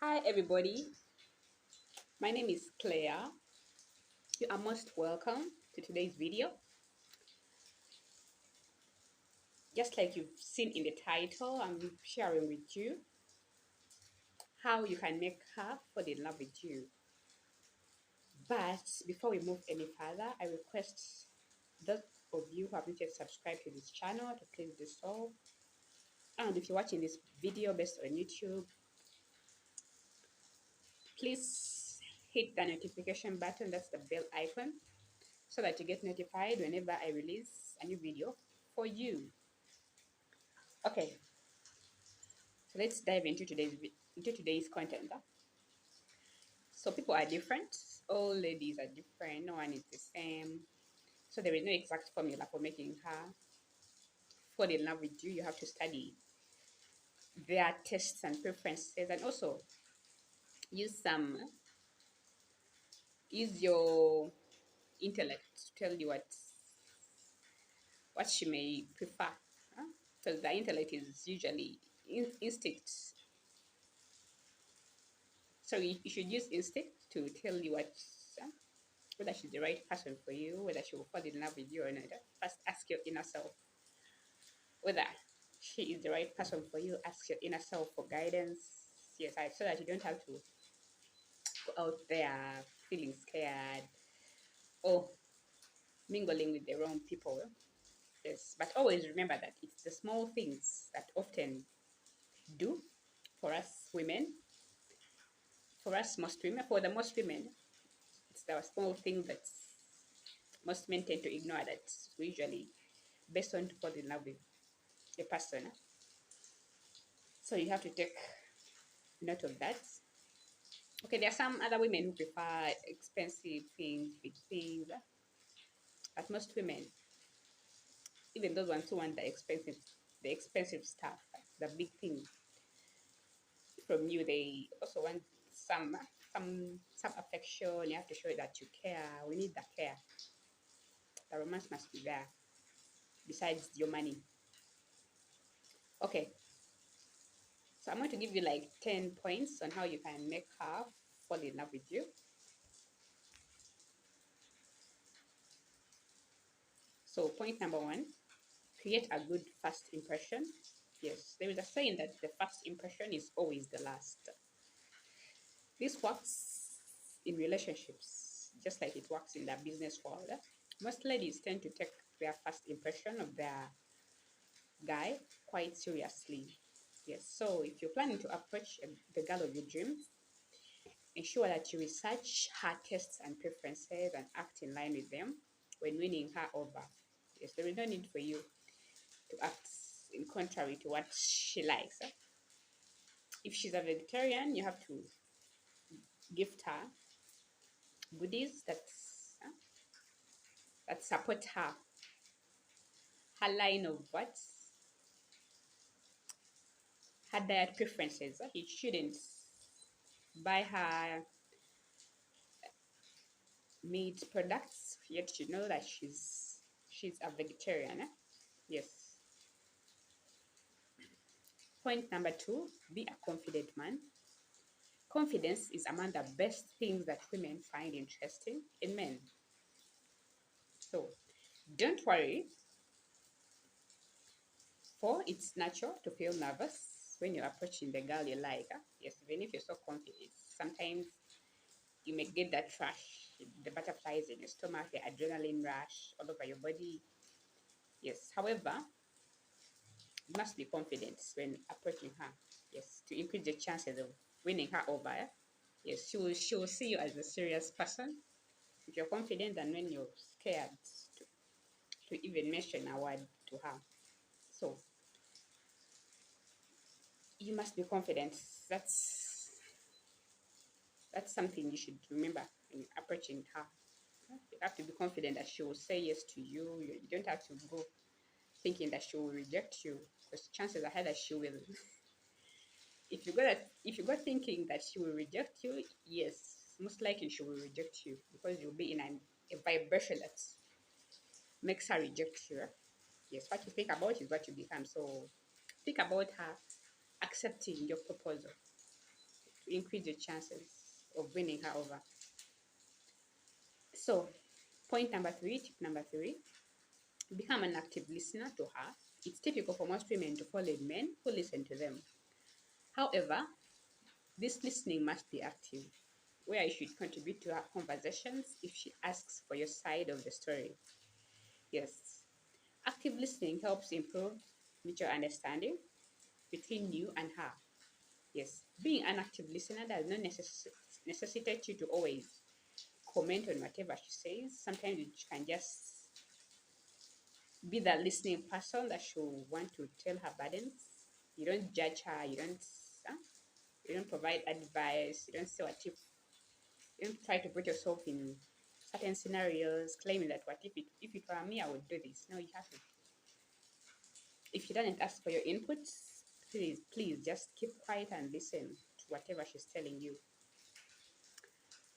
Hi everybody, my name is Claire. You are most welcome to today's video. Just like you've seen in the title, I'm sharing with you how you can make her fall in love with you. But before we move any further, I request those of you who have not yet subscribed to this channel to please do so. And if you're watching this video based on YouTube, please hit the notification button, that's the bell icon, so that you get notified whenever I release a new video for you. Okay, so let's dive into today's content. So people are different. All ladies are different. No one is the same. So there is no exact formula for making her fall in love with you. You have to study their tastes and preferences, and also use some use your intellect to tell you what she may prefer. Because the intellect is usually instinct. So you should use instinct to tell you whether she's the right person for you, whether she will fall in love with you or not. First, ask your inner self whether she is the right person for you. Ask your inner self for guidance. Yes, so that you don't have to go out there feeling scared or mingling with the wrong people. Yes, but always remember that it's the small things that often do for us women, for the most women, it's the small things that most men tend to ignore that we usually based on to fall in love with a person. So you have to take note of that. Okay, there are some other women who prefer expensive things, big things, but most women, even those ones who want the expensive stuff, the big things from you, they also want some affection. You have to show that you care. We need the care. The romance must be there. Besides your money. Okay, so I'm going to give you like 10 points on how you can make her fall in love with you. So point number one, create a good first impression. Yes, there is a saying that the first impression is always the last. This works in relationships just like it works in the business world. Most ladies tend to take their first impression of their guy quite seriously. Yes, so if you're planning to approach the girl of your dreams, ensure that you research her tastes and preferences and act in line with them when winning her over. Yes, there is no need for you to act in contrary to what she likes. If she's a vegetarian, you have to gift her goodies that support her line of what her diet preferences. You shouldn't buy her meat products yet you know that she's a vegetarian. Yes. Point number two, be a confident man. Confidence is among the best things that women find interesting in men. So don't worry, for it's natural to feel nervous when you're approaching the girl you like. Yes, even if you're so confident, sometimes you may get that rush, the butterflies in your stomach, the adrenaline rush all over your body. Yes, however, you must be confident when approaching her. Yes, to increase the chances of winning her over. Yes, she will see you as a serious person. If you're confident and when you're scared to even mention a word to her. So you must be confident. That's something you should remember when approaching her. You have to be confident that she will say yes to you. You don't have to go thinking that she will reject you, because chances are high that she will. If you go thinking that she will reject you, yes, most likely she will reject you because you'll be in a vibration that makes her reject you. Yes, what you think about is what you become. So think about her accepting your proposal. to increase your chances of winning her over. So, tip number three, become an active listener to her. It's typical for most women to fall in men who listen to them. However, this listening must be active, where you should contribute to her conversations if she asks for your side of the story. Yes, active listening helps improve mutual understanding between you and her. Yes, being an active listener does not necessitate you to always comment on whatever she says. Sometimes you can just be that listening person that she'll want to tell her burdens. You don't judge her. Uh, you don't provide advice. You don't say what you don't try to put yourself in certain scenarios, claiming that what if it were me, I would do this. No, you have to. If she doesn't ask for your inputs, please just keep quiet and listen to whatever she's telling you.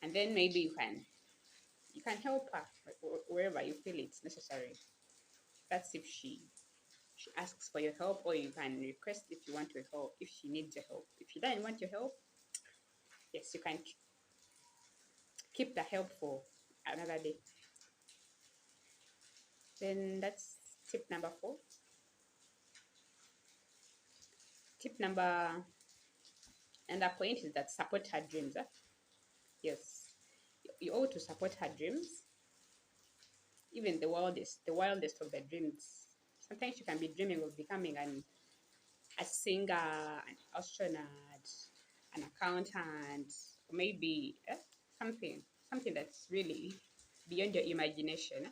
And then maybe you can help her wherever you feel it's necessary. That's if she asks for your help, or you can request if you want your help, if she needs your help. If she doesn't want your help, yes, you can keep the help for another day. Then that's tip number 4. Tip number and the point is that support her dreams. Yes, you ought to support her dreams, even the wildest of the dreams. Sometimes you can be dreaming of becoming a singer, an astronaut, an accountant, or maybe something that's really beyond your imagination.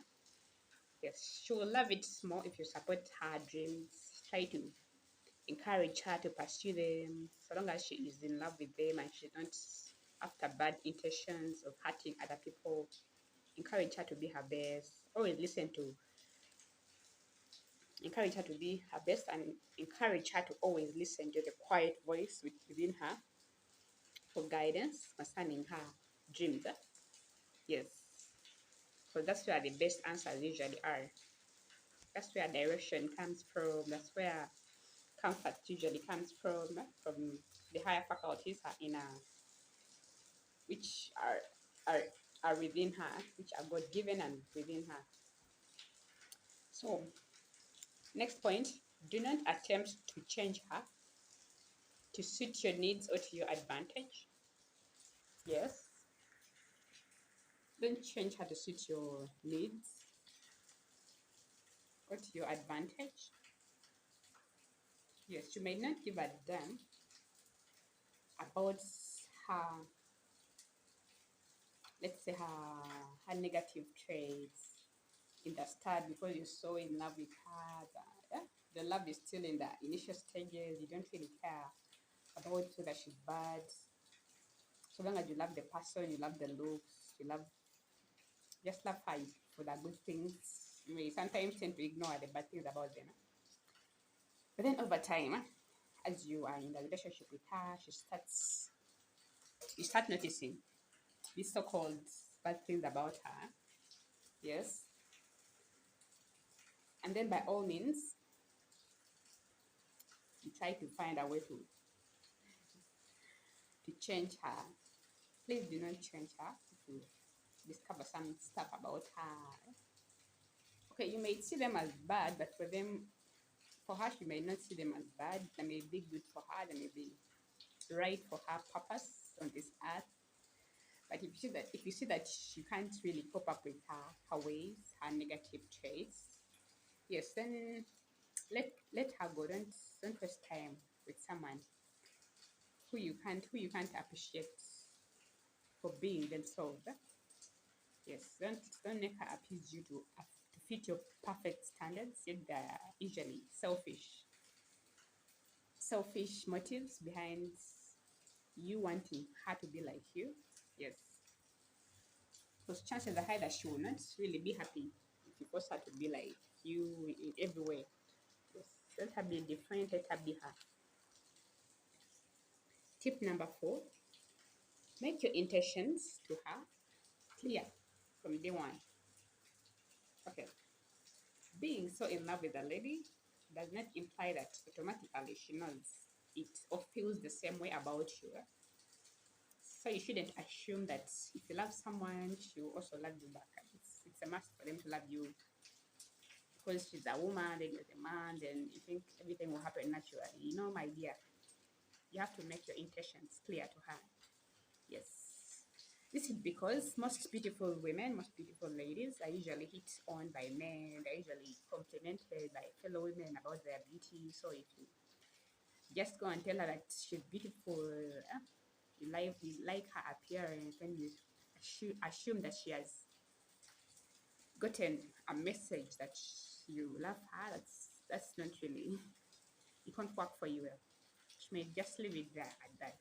Yes, she will love it more if you support her dreams. Try to encourage her to pursue them, so long as she is in love with them and she's not after bad intentions of hurting other people. Encourage her to be her best. Always encourage her to be her best, and encourage her to always listen to the quiet voice within her for guidance concerning her dreams. Yes, so that's where the best answers usually are. That's where direction comes from. That's where comfort usually comes from the higher faculties are in her, which are within her, which are God given and within her. So, next point, do not attempt to change her to suit your needs or to your advantage. Yes, don't change her to suit your needs or to your advantage. Yes, you may not give a damn about her, let's say her negative traits in the start because you're so in love with her. The love is still in the initial stages. You don't really care about whether she's bad. So long as you love the person, you love the looks, just love her for the good things. You may sometimes tend to ignore the bad things about them. But then over time, as you are in the relationship with her, you start noticing these so-called bad things about her. Yes. And then by all means, you try to find a way to change her. Please do not change her if you discover some stuff about her. Okay, you may see them as bad, but for her, she may not see them as bad. They may be good for her. They may be right for her purpose on this earth. But if you see that she can't really cope up with her ways, her negative traits, yes, then let her go. Don't waste time with someone who you can't appreciate for being themselves. Yes, don't make her appease you to fit your perfect standards. Yet there are usually selfish motives behind you wanting her to be like you. Yes, because chances are high that she will not really be happy if you force her to be like you in every way. Yes, let her be different. Let her be her. Tip number 4: make your intentions to her clear from day one. Okay, being so in love with a lady does not imply that automatically she knows it or feels the same way about you. So you shouldn't assume that if you love someone, she will also love you back. It's a must for them to love you because she's a woman, then you're a man, then you think everything will happen naturally. You know, my dear, you have to make your intentions clear to her. Yes. This is because most beautiful women, most beautiful ladies are usually hit on by men. They're usually complimented by fellow women about their beauty. So if you just go and tell her that she's beautiful, you like her appearance, then you assume that she has gotten a message that you love her. That's not really, it can't work for you well. She may just leave it there at that.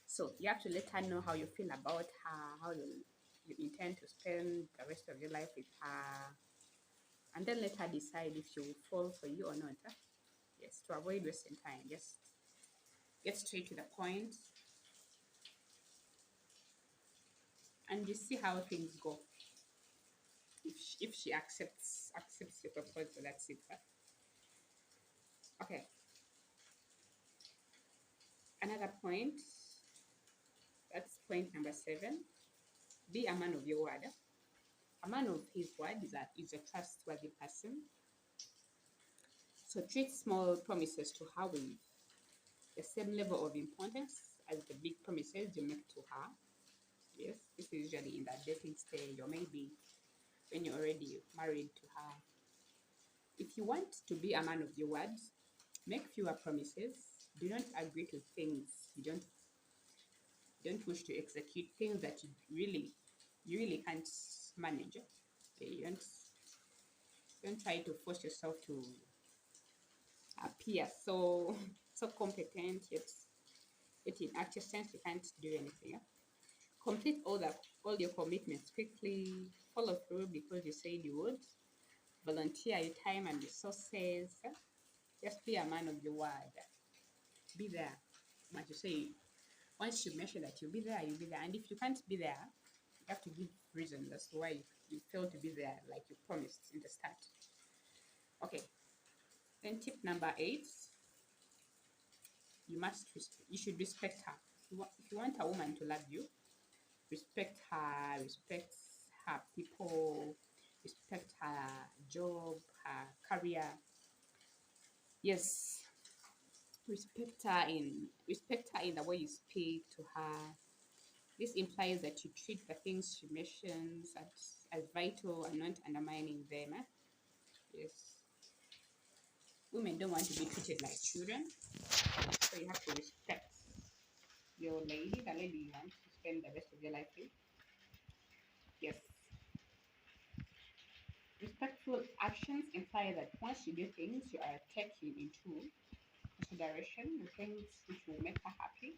So you have to let her know how you feel about her, how you intend to spend the rest of your life with her, and then let her decide if she will fall for you or not. Yes, to avoid wasting time, just get straight to the point and you see how things go. If she accepts your proposal, that's it. Okay. Another point, that's point number 7. Be a man of your word. A man of his word is a trustworthy person. So treat small promises to her with the same level of importance as the big promises you make to her. Yes, this is usually in that dating stage or maybe when you're already married to her. If you want to be a man of your word, make fewer promises. Do not agree to things you don't wish to execute, things that you really can't manage. You don't try to force yourself to appear so competent, yet in actual sense you can't do anything. Complete all your commitments quickly. Follow through because you said you would. Volunteer your time and resources. Just be a man of your word. Be there. Once you say, once you mention that you'll be there, you'll be there. And if you can't be there, you have to give reasons as to why you failed to be there, like you promised in the start. Okay. Then tip number 8, you should respect her. If you want a woman to love you, respect her people, respect her job, her career. Yes, respect her in the way you speak to her. This implies that you treat the things she mentions as vital and not undermining them. Yes, women don't want to be treated like children, so you have to respect your lady, the lady you want to spend the rest of your life with. Yes. Respectful actions imply that once you do things, you are taking into consideration the things which will make her happy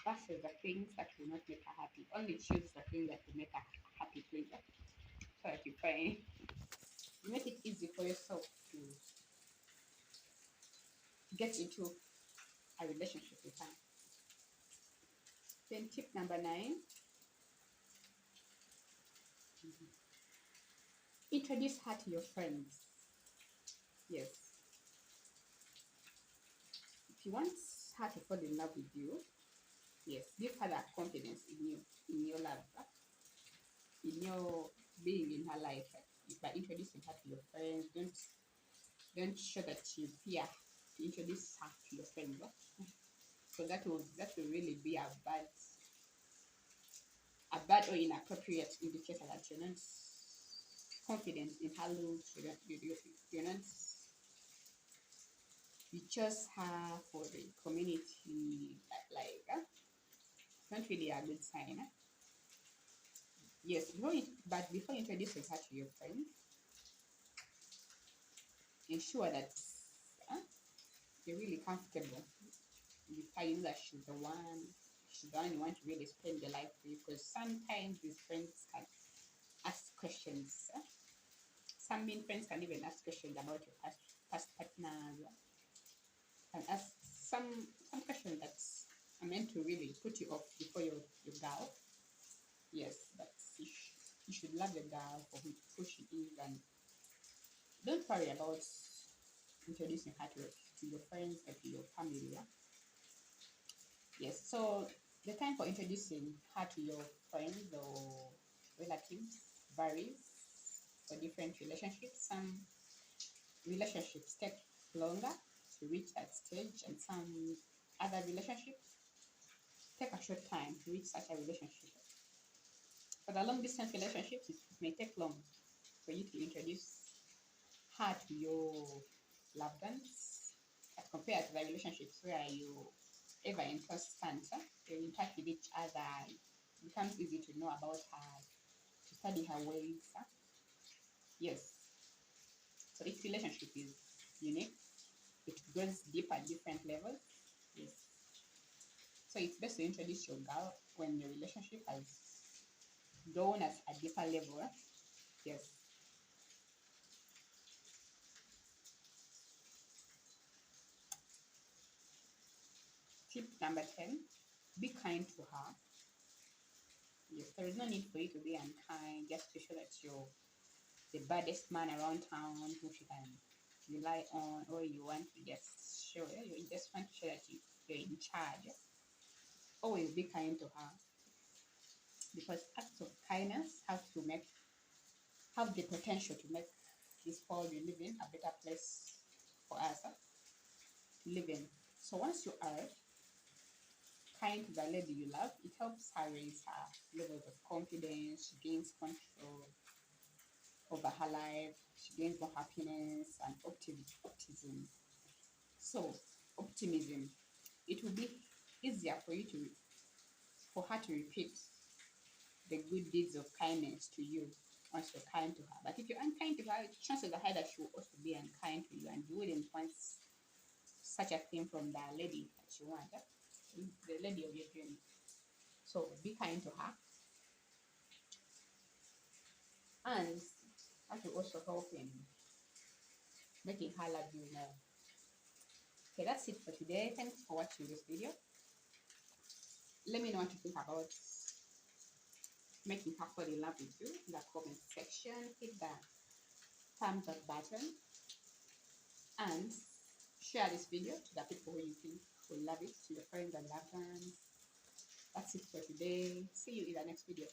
versus the things that will not make her happy. Only choose the thing that will make her happy, please. So that you make it easy for yourself to get into a relationship with her. Then tip number 9, introduce her to your friends. Yes. If you want her to fall in love with you, yes, give her that confidence in your love, in your being in her life. By introducing her to your friends, don't show that you fear to introduce her to your friends. So that will really be a bad or inappropriate indicator that you're not confident in her looks. You're not. You chose her for the community, it's not really a good sign. Yes, but before introducing her to your friends, ensure that you're really comfortable with her. You know that she's the one you want to really spend your life with, because sometimes these friends can ask questions. Some mean friends can even ask questions about your past partners, and ask some questions that are meant to really put you off before your girl. Yes, but you should love your girl for who she is, and don't worry about introducing her to your friends and to your family. Yeah? Yes, so The time for introducing her to your friends or relatives varies for different relationships. Some relationships take longer to reach that stage, and some other relationships take a short time to reach such a relationship. For the long distance relationships, it may take long for you to introduce her to your loved ones as compared to the relationships where you ever in constant, you're in touch with each other. It becomes easy to know about her, to study her ways. Yes, so each relationship is unique. It goes deep at different levels. Yes. So it's best to introduce your girl when your relationship has gone at a deeper level. Yes. Tip number 10, be kind to her. Yes, there is no need for you to be unkind just to show that you're the baddest man around town who she can rely on, or you want to just show, you just want to show that you're in charge. Always be kind to her, because acts of kindness have the potential to make this world we live in a better place for us to live in. So once you are kind to the lady you love, it helps her raise her levels of confidence. She gains control over her life. She gains more happiness and optimism. So optimism. It will be easier for her to repeat the good deeds of kindness to you once you're kind to her. But if you're unkind to her, chances are high that she will also be unkind to you, and you wouldn't want such a thing from the lady that you want, the lady of your dream. So be kind to her, and that will also help in making her love you more. Okay, that's it for today. Thanks for watching this video. Let me know what you think about making her fall in love with you in the comment section. Hit the thumbs up button and share this video to the people who you think will love it, to your friends and loved ones. That's it for today. See you in the next video.